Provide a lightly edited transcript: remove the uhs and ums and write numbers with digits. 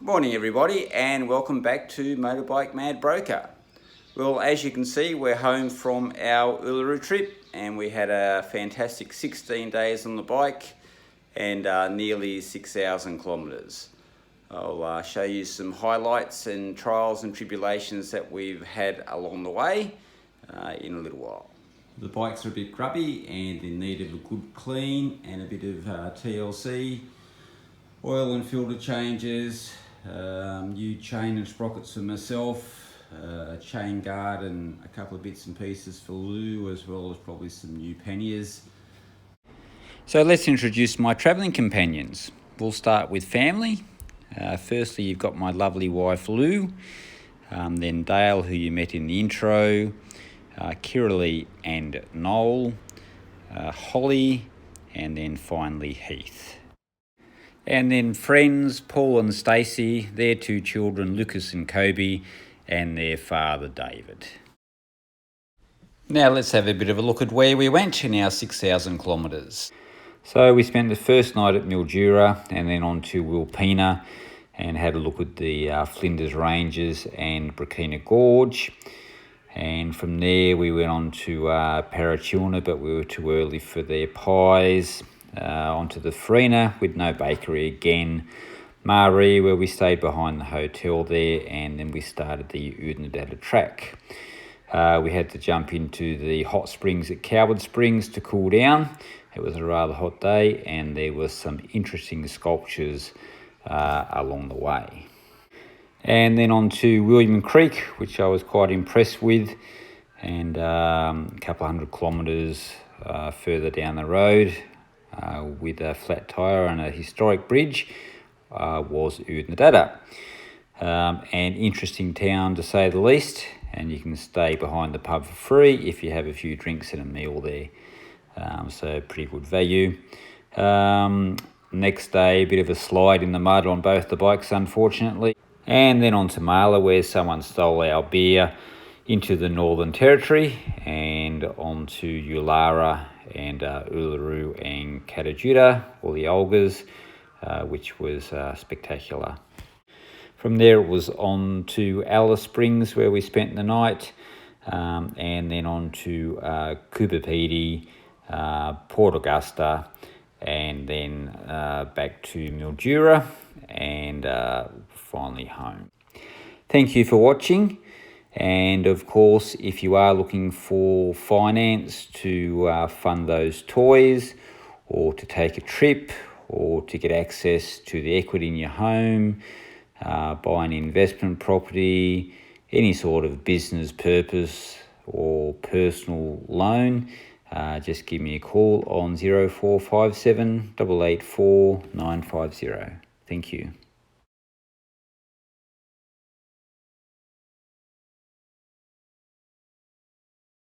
Good morning everybody and welcome back to Motorbike Mad Broker. Well, as you can see, we're home from our Uluru trip and we had a fantastic 16 days on the bike and nearly 6,000 kilometres. I'll show you some highlights and trials and tribulations that we've had along the way in a little while. The bikes are a bit grubby and in need of a good clean and a bit of TLC, oil and filter changes, new chain and sprockets for myself, a chain guard and a couple of bits and pieces for Lou, as well as probably some new panniers. So let's introduce my travelling companions. We'll start with family. Firstly, you've got my lovely wife Lou, then Dale, who you met in the intro, Kiralee and Noel, Holly, and then finally Heath. And then friends, Paul and Stacey, their two children, Lucas and Kobe, and their father, David. Now let's have a bit of a look at where we went in our 6,000 kilometres. So we spent the first night at Mildura and then on to Wilpena and had a look at the Flinders Ranges and Burkina Gorge. And from there we went on to Parachilna, but we were too early for their pies. Onto the Farina with no bakery again, Maree, where we stayed behind the hotel there, and then we started the Udnadada track. We had to jump into the hot springs at Coward Springs to cool down. It was a rather hot day and there was some interesting sculptures along the way. And then on to William Creek, which I was quite impressed with, and a couple of 100 kilometres further down the road, with a flat tyre and a historic bridge, was Udnadada. An interesting town to say the least, and you can stay behind the pub for free if you have a few drinks and a meal there. So pretty good value. Next day, a bit of a slide in the mud on both the bikes, unfortunately. And then on to Mala, where someone stole our beer into the Northern Territory, and on to Ulara and Uluru and Katajuta, or the Olgas, which was spectacular. From there it was on to Alice Springs, where we spent the night, and then on to Kupapedi, Port Augusta, and then back to Mildura, and finally home. Thank you for watching. And of course, if you are looking for finance to fund those toys, or to take a trip, or to get access to the equity in your home, buy an investment property, any sort of business purpose or personal loan, just give me a call on 0457 884 950. Thank you.